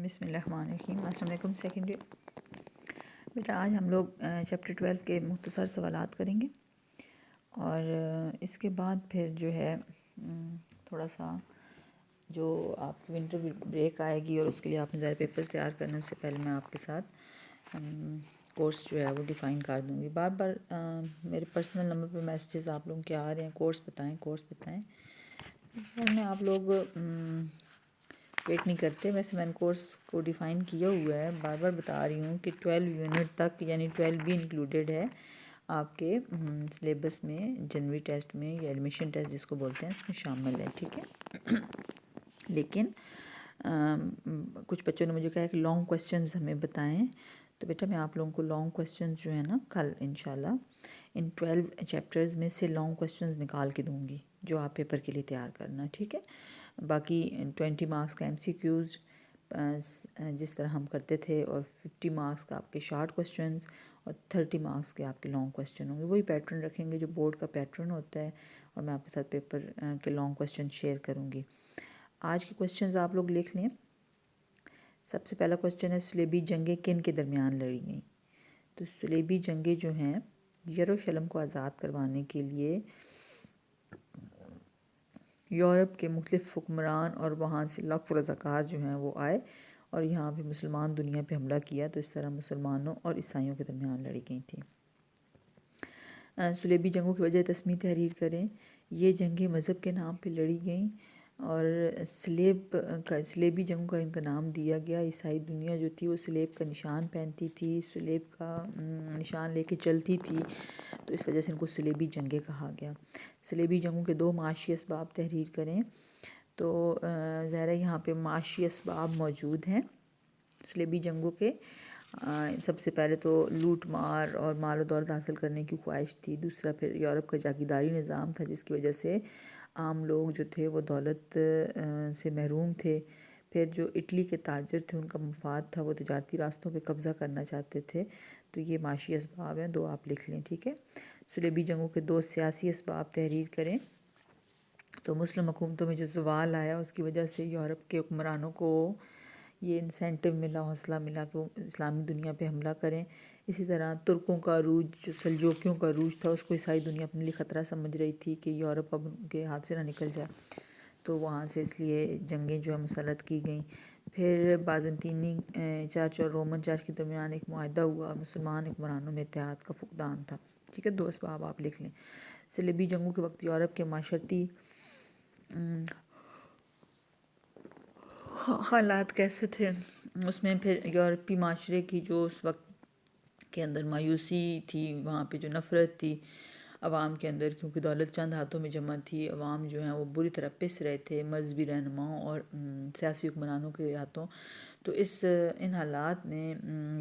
بسم اللہ الرحمن الرحیم۔ السلام علیکم سیکنڈری بیٹا، آج ہم لوگ چیپٹر 12 کے مختصر سوالات کریں گے اور اس کے بعد پھر جو ہے تھوڑا سا جو آپ کی ونٹر بریک آئے گی اور اس کے لیے آپ نے ظاہر پیپرز تیار کرنے، اس سے پہلے میں آپ کے ساتھ کورس جو ہے وہ ڈیفائن کر دوں گی۔ بار بار میرے پرسنل نمبر پہ میسیجز آپ لوگوں کے آ رہے ہیں، کورس بتائیں۔ میں آپ لوگ ویٹ نہیں کرتے، ویسے میں نے کورس کو ڈیفائن کیا ہوا ہے، بار بار بتا رہی ہوں کہ 12 یونٹ تک یعنی 12 بھی انکلوڈیڈ ہے آپ کے سلیبس میں، جنوری ٹیسٹ میں یا ایڈمیشن ٹیسٹ جس کو بولتے ہیں اس میں شامل ہے، ٹھیک ہے۔ لیکن کچھ بچوں نے مجھے کہا کہ لانگ کویسچنز ہمیں بتائیں، تو بیٹا میں آپ لوگوں کو لانگ کویسچنز جو ہے نا کل انشاءاللہ ان 12 چیپٹرز میں سے لانگ کویسچنز نکال کے دوں گی جو آپ پیپر کے لیے تیار کرنا، ٹھیک ہے۔ باقی 20 مارکس کا MCQs جس طرح ہم کرتے تھے، اور 50 مارکس کا آپ کے شارٹ کویسچنز اور 30 مارکس کے آپ کے لانگ کویسچن ہوں گے، وہی پیٹرن رکھیں گے جو بورڈ کا پیٹرن ہوتا ہے، اور میں آپ کے ساتھ پیپر کے لانگ کویسچن شیئر کروں گی۔ آج کے کویسچنز آپ لوگ لکھ لیں۔ سب سے پہلا کویسچن ہے صلیبی جنگیں کن کے درمیان لڑی گئیں؟ تو صلیبی جنگیں جو ہیں یروشلم کو آزاد کروانے کے لیے یورپ کے مختلف حکمران اور وہاں سے لاکھوں رضاکار جو ہیں وہ آئے اور یہاں پہ مسلمان دنیا پہ حملہ کیا، تو اس طرح مسلمانوں اور عیسائیوں کے درمیان لڑی گئی تھیں۔ صلیبی جنگوں کی وجہ تسمیہ تحریر کریں۔ یہ جنگیں مذہب کے نام پہ لڑی گئیں اور صلیبی جنگوں کا ان کا نام دیا گیا۔ عیسائی دنیا جو تھی وہ صلیب کا نشان پہنتی تھی، صلیب کا نشان لے کے چلتی تھی، تو اس وجہ سے ان کو صلیبی جنگیں کہا گیا۔ صلیبی جنگوں کے 2 معاشی اسباب تحریر کریں۔ تو ظاہر ہے یہاں پہ معاشی اسباب موجود ہیں صلیبی جنگوں کے۔ سب سے پہلے تو لوٹ مار اور مال و دولت حاصل کرنے کی خواہش تھی۔ دوسرا پھر یورپ کا جاگیرداری نظام تھا جس کی وجہ سے عام لوگ جو تھے وہ دولت سے محروم تھے۔ پھر جو اٹلی کے تاجر تھے ان کا مفاد تھا، وہ تجارتی راستوں پہ قبضہ کرنا چاہتے تھے، تو یہ معاشی اسباب ہیں، 2 آپ لکھ لیں، ٹھیک ہے۔ صلیبی جنگوں کے 2 سیاسی اسباب تحریر کریں۔ تو مسلم حکومتوں میں جو زوال آیا اس کی وجہ سے یورپ کے حکمرانوں کو یہ انسینٹیو ملا، حوصلہ ملا کہ وہ اسلامی دنیا پہ حملہ کریں۔ اسی طرح ترکوں کا عروج، جو سلجوکیوں کا عروج تھا، اس کو عیسائی دنیا اپنے لیے خطرہ سمجھ رہی تھی کہ یورپ اب ان کے ہاتھ سے نہ نکل جائے، تو وہاں سے اس لیے جنگیں جو ہے مسلط کی گئیں۔ پھر بازنطینی چرچ اور رومن چرچ کے درمیان ایک معاہدہ ہوا، مسلمان حکمرانوں میں اتحاد کا فقدان تھا، ٹھیک ہے۔ 2 اسباب آپ لکھ لیں۔ صلیبی جنگوں کے وقت یورپ کے معاشرتی حالات کیسے تھے، اس میں پھر یورپی معاشرے کی جو اس وقت کے اندر مایوسی تھی، وہاں پہ جو نفرت تھی عوام کے اندر، کیونکہ دولت چند ہاتھوں میں جمع تھی، عوام جو ہیں وہ بری طرح پس رہے تھے مذہبی رہنماؤں اور سیاسی حکمرانوں کے ہاتھوں، تو ان حالات نے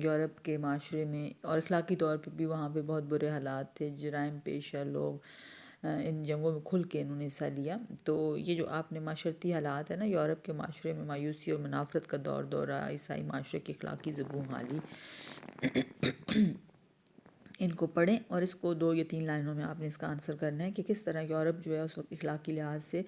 یورپ کے معاشرے میں اور اخلاقی طور پہ بھی وہاں پہ بہت برے حالات تھے، جرائم پیشہ لوگ ان جنگوں میں کھل کے انہوں نے حصہ لیا۔ تو یہ جو آپ نے معاشرتی حالات ہے نا، یورپ کے معاشرے میں مایوسی اور منافرت کا دورہ، عیسائی معاشرے کی اخلاقی زبوں حالی، ان کو پڑھیں اور اس کو 2 یا 3 لائنوں میں آپ نے اس کا آنسر کرنا ہے کہ کس طرح یورپ جو ہے اس وقت اخلاقی لحاظ سے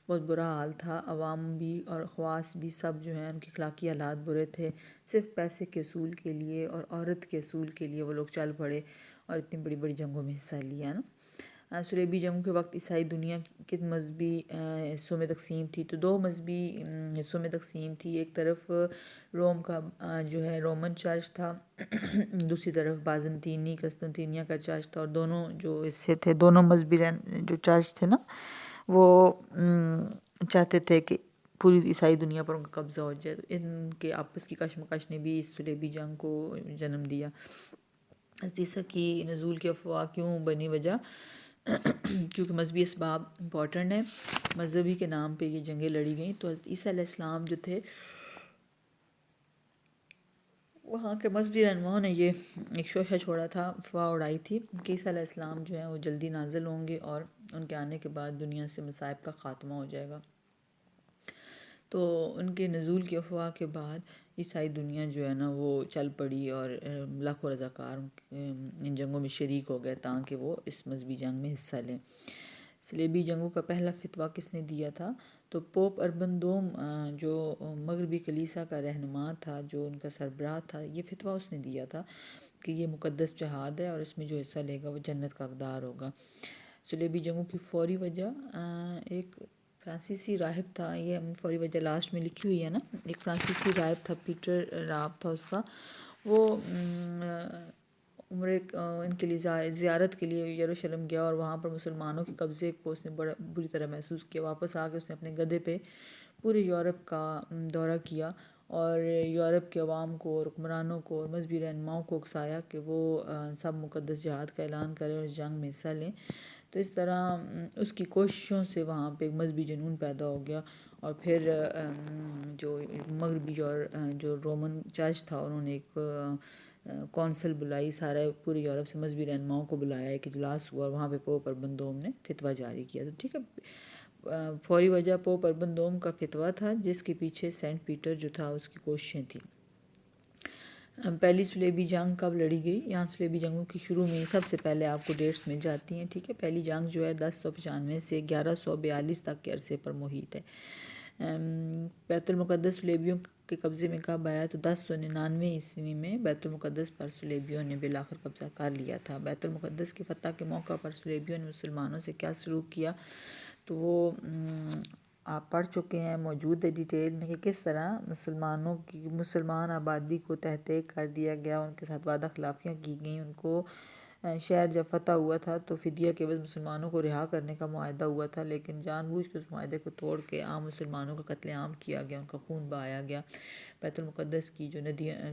بہت برا حال تھا، عوام بھی اور خواص بھی سب جو ہیں ان کے اخلاقی حالات برے تھے، صرف پیسے کے اصول کے لیے اور عورت کے اصول کے لیے وہ لوگ چل پڑے اور اتنی بڑی بڑی جنگوں میں حصہ لیا نا۔ صلیبی جنگوں کے وقت عیسائی دنیا کن مذہبی حصوں میں تقسیم تھی؟ تو 2 مذہبی حصوں میں تقسیم تھی۔ ایک طرف روم کا جو ہے رومن چرچ تھا، دوسری طرف بازنطینی قسطنطنیہ کا چرچ تھا، اور دونوں جو حصے تھے، دونوں مذہبی جو چرچ تھے نا، وہ چاہتے تھے کہ پوری عیسائی دنیا پر ان کا قبضہ ہو جائے، تو ان کے آپس کی کشمکش نے بھی اس صلیبی جنگ کو جنم دیا۔ تیسرا کی نزول کی افواہ کیوں بنی وجہ؟ کیونکہ مذہبی اسباب امپورٹنٹ ہیں، مذہبی کے نام پہ یہ جنگیں لڑی گئیں۔ تو عیسیٰ علیہ السلام جو تھے، وہاں کے مذہبی رہنماؤں نے یہ ایک شوشہ چھوڑا تھا، افواہ اڑائی تھی کہ عیسیٰ علیہ السلام جو ہیں وہ جلدی نازل ہوں گے اور ان کے آنے کے بعد دنیا سے مصائب کا خاتمہ ہو جائے گا۔ تو ان کے نزول کی افواہ کے بعد عیسائی دنیا جو ہے نا وہ چل پڑی اور لاکھوں رضاکار ان جنگوں میں شریک ہو گئے تاکہ وہ اس مذہبی جنگ میں حصہ لیں۔ صلیبی جنگوں کا پہلا فتویٰ کس نے دیا تھا؟ تو پوپ اربن دوم جو مغربی کلیسا کا رہنما تھا، جو ان کا سربراہ تھا، یہ فتویٰ اس نے دیا تھا کہ یہ مقدس جہاد ہے اور اس میں جو حصہ لے گا وہ جنت کا حقدار ہوگا۔ صلیبی جنگوں کی فوری وجہ ایک فرانسیسی راہب تھا، یہ فوری وجہ لاسٹ میں لکھی ہوئی ہے نا، ایک فرانسیسی راہب تھا، پیٹر راہب تھا اس کا، وہ عمرے ان کے لیے زیارت کے لیے یروشلم گیا اور وہاں پر مسلمانوں کے قبضے کو اس نے بڑا بری طرح محسوس کیا۔ واپس آ کے اس نے اپنے گدھے پہ پورے یورپ کا دورہ کیا اور یورپ کے عوام کو اور حکمرانوں کو اور مذہبی رہنماؤں کو اکسایا کہ وہ سب مقدس جہاد کا اعلان کریں اور اس جنگ میں حصہ لیں۔ تو اس طرح اس کی کوششوں سے وہاں پہ ایک مذہبی جنون پیدا ہو گیا، اور پھر جو مغربی اور جو رومن چرچ تھا انہوں نے ایک کونسل بلائی، سارے پورے یورپ سے مذہبی رہنماؤں کو بلایا، ایک اجلاس ہوا اور وہاں پہ پوپ اربن دوم نے فتویٰ جاری کیا۔ تو ٹھیک ہے، فوری وجہ پوپ اربن دوم کا فتویٰ تھا جس کے پیچھے سینٹ پیٹر جو تھا اس کی کوششیں تھیں۔ پہلی صلیبی جنگ کب لڑی گئی؟ یہاں صلیبی جنگوں کی شروع میں سب سے پہلے آپ کو ڈیٹس مل جاتی ہیں، ٹھیک ہے۔ پہلی جنگ جو ہے 1095 سے 1142 تک کے عرصے پر محیط ہے۔ بیت المقدس صلیبیوں کے قبضے میں کب آیا؟ تو 1099 عیسوی میں بیت المقدس پر صلیبیوں نے بالآخر قبضہ کر لیا تھا۔ بیت المقدس کی فتح کے موقع پر صلیبیوں نے مسلمانوں سے کیا سلوک کیا؟ تو وہ آپ پڑھ چکے ہیں، موجود ہے ڈیٹیل میں، کہ کس طرح مسلمان آبادی کو تحت کر دیا گیا، ان کے ساتھ وعدہ خلافیاں کی گئیں۔ ان کو شہر جب فتح ہوا تھا تو فدیہ کے عوض مسلمانوں کو رہا کرنے کا معاہدہ ہوا تھا، لیکن جان بوجھ کے اس معاہدے کو توڑ کے عام مسلمانوں کا قتل عام کیا گیا، ان کا خون بہایا گیا۔ بیت المقدس کی جو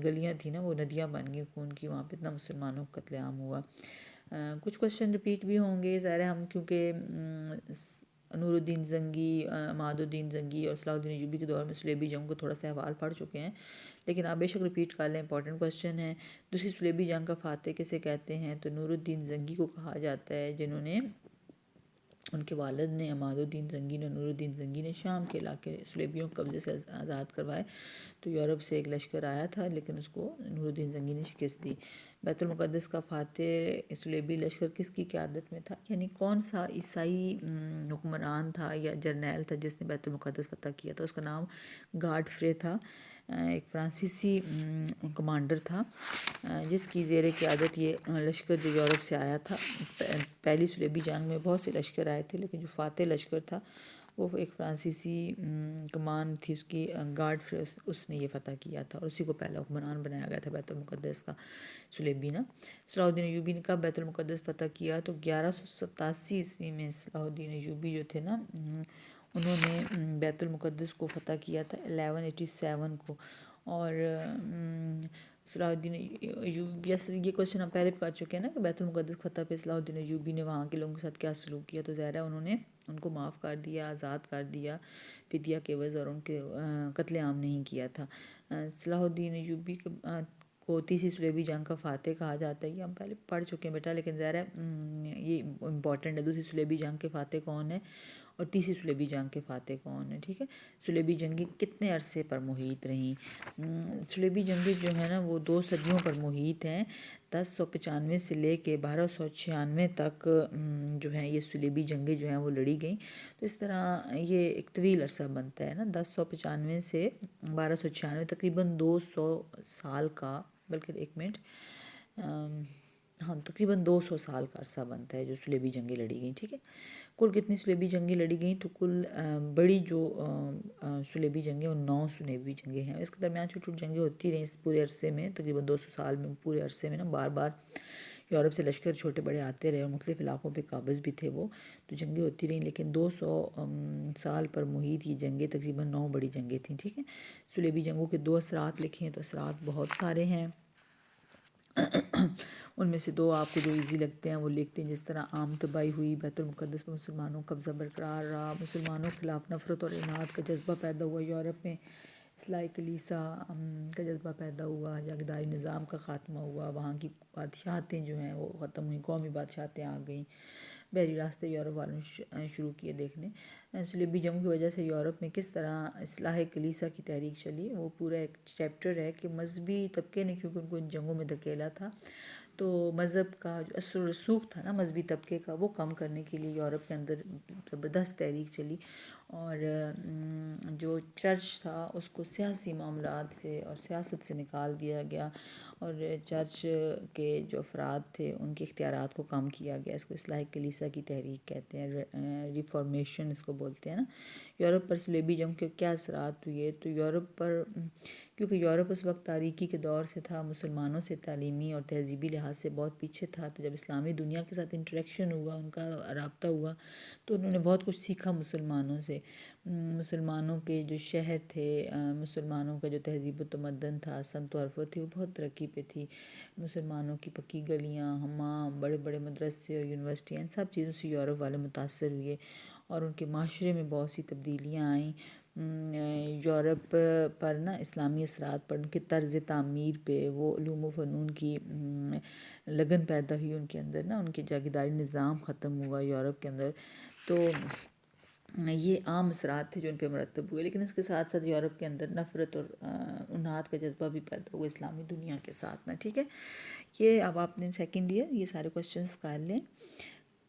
گلیاں تھیں نا وہ ندیاں بن گئیں خون کی، وہاں پہ اتنا مسلمانوں کا قتل عام ہوا۔ کچھ کوشچن رپیٹ بھی ہوں گے، ظاہر ہے ہم کیونکہ نور الدین زنگی، عماد الدین زنگی اور صلاح الدین ایوبی کے دور میں صلیبی جنگ کو تھوڑا سا احوال پڑھ چکے ہیں، لیکن آپ بے شک رپیٹ کر لیں، امپورٹنٹ کوشچن ہے۔ دوسری صلیبی جنگ کا فاتح کسے کہتے ہیں؟ تو نور الدین زنگی کو کہا جاتا ہے، جنہوں نے ان کے والد نے عماد الدین زنگی نے، نور الدین زنگی نے شام کے علاقے صلیبیوں کے قبضے سے آزاد کروائے۔ تو یورپ سے ایک لشکر آیا تھا لیکن اس کو نور الدین زنگی نے شکست دی۔ بیت المقدس کا فاتح صلیبی لشکر کس کی قیادت میں تھا؟ یعنی کون سا عیسائی حکمران تھا یا جرنیل تھا جس نے بیت المقدس فتح کیا تھا؟ اس کا نام گاڈفرے تھا، ایک فرانسیسی کمانڈر تھا جس کی زیر قیادت یہ لشکر جو یورپ سے آیا تھا۔ پہلی صلیبی جنگ میں بہت سے لشکر آئے تھے لیکن جو فاتح لشکر تھا وہ ایک فرانسیسی کمان تھی اس کی، گاڈفرے، اس نے یہ فتح کیا تھا اور اسی کو پہلا حکمران بنایا گیا تھا بیت المقدس کا صلیبی نا۔ صلاح الدین ایوبی نے کب بیت المقدس فتح کیا؟ تو 1187 عیسوی میں صلاح الدین ایوبی جو تھے نا انہوں نے بیت المقدس کو فتح کیا تھا 1187 کو۔ اور صلاح الدین ایوبی، یہ کوشچن ہم پہلے بھی کر چکے ہیں نا کہ بیت المقدس فتح پہ صلاح الدین ایوبی نے وہاں کے لوگوں کے ساتھ کیا سلوک کیا، تو ظاہر ہے انہوں نے ان کو معاف کر دیا، آزاد کر دیا فدیہ کے عوض، اور ان کے قتل عام نہیں کیا تھا۔ صلاح الدین ایوبی کو تیسری صلیبی جنگ کا فاتح کہا جاتا ہے، یہ ہم پہلے پڑھ چکے ہیں بیٹا، لیکن ظاہر ہے یہ امپورٹنٹ ہے۔ دوسری صلیبی جنگ کے فاتح کون ہے اور تیسری صلیبی جنگ کے فاتح کون ہے؟ ٹھیک ہے، صلیبی جنگیں کتنے عرصے پر محیط رہیں؟ صلیبی جنگیں جو ہیں نا وہ 2 صدیوں پر محیط ہیں، 1095 سے لے کے 1296 تک جو ہیں یہ صلیبی جنگیں جو ہیں وہ لڑی گئیں۔ تو اس طرح یہ ایک طویل عرصہ بنتا ہے نا، 1095 سے 1296، تقریباً 200 سال کا، بلکہ ایک منٹ، ہاں تقریباً 200 سال کا عرصہ بنتا ہے جو صلیبی جنگیں لڑی گئیں، ٹھیک ہے۔ کل کتنی صلیبی جنگیں لڑی گئیں؟ تو کل بڑی جو صلیبی جنگیں وہ 9 صلیبی جنگیں ہیں، اس کے درمیان چھوٹی چھوٹی جنگیں ہوتی رہیں اس پورے عرصے میں، تقریباً 200 سال میں پورے عرصے میں نا بار بار یورپ سے لشکر چھوٹے بڑے آتے رہے اور مختلف علاقوں پہ قابض بھی تھے وہ، تو جنگیں ہوتی رہیں، لیکن 200 سال پر محیط یہ جنگیں تقریباً 9 بڑی جنگیں تھیں، ٹھیک ہے۔ صلیبی جنگوں کے 2 اثرات لکھیں تو اثرات بہت سارے ہیں، ان میں سے 2 آپ کو جو ایزی لگتے ہیں وہ لکھتے ہیں، جس طرح عام تباہی ہوئی، بیت المقدس پر مسلمانوں کا قبضہ برقرار رہا، مسلمانوں کے خلاف نفرت اور اناد کا جذبہ پیدا ہوا، یورپ میں اصلاحِ کلیسا کا جذبہ پیدا ہوا، جاگیرداری نظام کا خاتمہ ہوا، وہاں کی بادشاہتیں جو ہیں وہ ختم ہوئیں، قومی بادشاہتیں آ گئیں، بحری راستے یورپ والوں نے شروع کیے دیکھنے۔ صلیبی جنگوں کی وجہ سے یورپ میں کس طرح اصلاحِ کلیسا کی تحریک چلی، وہ پورا ایک چیپٹر ہے کہ مذہبی طبقے نے کیونکہ ان کو ان جنگوں میں دھکیلا تھا، تو مذہب کا جو اثر و رسوخ تھا نا مذہبی طبقے کا وہ کم کرنے کے لیے یورپ کے اندر زبردست تحریک چلی، اور جو چرچ تھا اس کو سیاسی معاملات سے اور سیاست سے نکال دیا گیا، اور چرچ کے جو افراد تھے ان کے اختیارات کو کم کیا گیا۔ اس کو اصلاح کلیسا کی تحریک کہتے ہیں، ریفارمیشن اس کو بولتے ہیں نا۔ یورپ پر صلیبی جنگ کے کیا اثرات ہوئے؟ تو یورپ پر، کیونکہ یورپ اس وقت تاریکی کے دور سے تھا، مسلمانوں سے تعلیمی اور تہذیبی لحاظ سے بہت پیچھے تھا، تو جب اسلامی دنیا کے ساتھ انٹریکشن ہوا، ان کا رابطہ ہوا، تو انہوں نے بہت کچھ سیکھا مسلمانوں سے۔ مسلمانوں کے جو شہر تھے، مسلمانوں کا جو تہذیب و تمدن تھا، سمت و عرفت تھی، وہ بہت ترقی پہ تھی۔ مسلمانوں کی پکی گلیاں، حمام، بڑے بڑے مدرسے اور یونیورسٹیاں، ان سب چیزوں سے یورپ والے متاثر ہوئے، اور ان کے معاشرے میں بہت سی تبدیلیاں آئیں۔ یورپ پر نا اسلامی اثرات پر، ان کے طرز تعمیر پہ، وہ علوم و فنون کی لگن پیدا ہوئی ان کے اندر نا، ان کے جاگیرداری نظام ختم ہوا یورپ کے اندر۔ تو یہ عام اثرات تھے جو ان پہ مرتب ہوئے، لیکن اس کے ساتھ ساتھ یورپ کے اندر نفرت اور انحاد کا جذبہ بھی پیدا ہوا اسلامی دنیا کے ساتھ نا، ٹھیک ہے۔ یہ اب آپ نے سیکنڈ ایئر یہ سارے کوسچنز کر لیں۔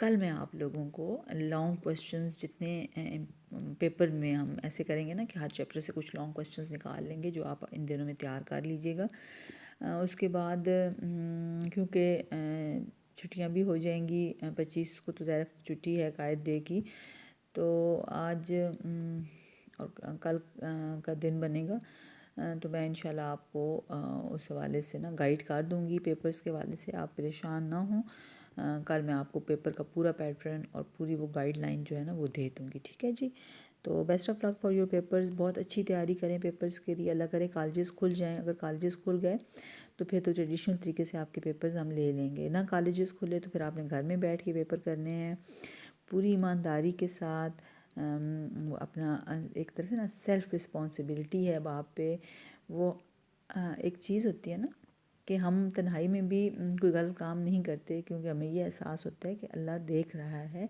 کل میں آپ لوگوں کو لانگ کوسچنز جتنے پیپر میں ہم ایسے کریں گے نا کہ ہر چیپٹر سے کچھ لانگ کوسچنز نکال لیں گے، جو آپ ان دنوں میں تیار کر لیجئے گا۔ اس کے بعد کیونکہ چھٹیاں بھی ہو جائیں گی، 25 کو تو ظاہر چھٹی ہے قائد ڈے کی، تو آج اور کل کا دن بنے گا، تو میں انشاءاللہ آپ کو اس حوالے سے نا گائیڈ کر دوں گی پیپرز کے حوالے سے، آپ پریشان نہ ہوں۔ کل میں آپ کو پیپر کا پورا پیٹرن اور پوری وہ گائیڈ لائن جو ہے نا وہ دے دوں گی، ٹھیک ہے جی۔ تو best of luck for your papers, بہت اچھی تیاری کریں پیپرز کے لیے، اللہ کرے کالجز کھل جائیں۔ اگر کالجز کھل گئے تو پھر تو ٹریڈیشنل طریقے سے آپ کے پیپرز ہم لے لیں گے، نہ کالجز کھلے تو پھر آپ نے گھر میں بیٹھ کے پیپر کرنے ہیں پوری ایمانداری کے ساتھ۔ اپنا ایک طرح سے نا سیلف رسپانسبلٹی ہے اب آپ پہ۔ وہ ایک چیز ہوتی ہے نا کہ ہم تنہائی میں بھی کوئی غلط کام نہیں کرتے، کیونکہ ہمیں یہ احساس ہوتا ہے کہ اللہ دیکھ رہا ہے،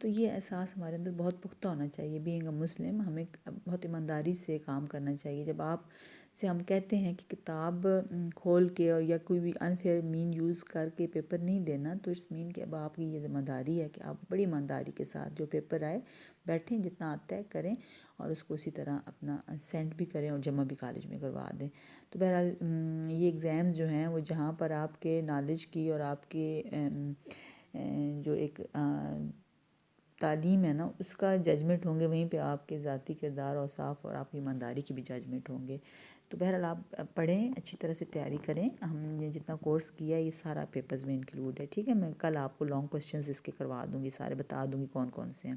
تو یہ احساس ہمارے اندر بہت پختہ ہونا چاہیے۔ بینگ اے مسلم ہمیں بہت ایمانداری سے کام کرنا چاہیے۔ جب آپ سے ہم کہتے ہیں کہ کتاب کھول کے اور یا کوئی بھی انفیئر مین یوز کر کے پیپر نہیں دینا، تو اس مین کہ اب آپ کی یہ ذمہ داری ہے کہ آپ بڑی ایمانداری کے ساتھ جو پیپر آئے بیٹھیں، جتنا آتا ہے کریں، اور اس کو اسی طرح اپنا سینڈ بھی کریں اور جمع بھی کالج میں کروا دیں۔ تو بہرحال یہ ایگزامز جو ہیں وہ جہاں پر آپ کے نالج کی اور آپ کے جو ایک تعلیم ہے نا اس کا ججمنٹ ہوں گے، وہیں پہ آپ کے ذاتی کردار اور صاف اور آپ کی ایمانداری کی بھی ججمنٹ ہوں گے۔ تو بہرحال آپ پڑھیں، اچھی طرح سے تیاری کریں۔ ہم نے جتنا کورس کیا ہے یہ سارا پیپرز میں انکلوڈ ہے، ٹھیک ہے۔ میں کل آپ کو لانگ کوسچنز اس کے کروا دوں گی، سارے بتا دوں گی کون کون سے ہیں۔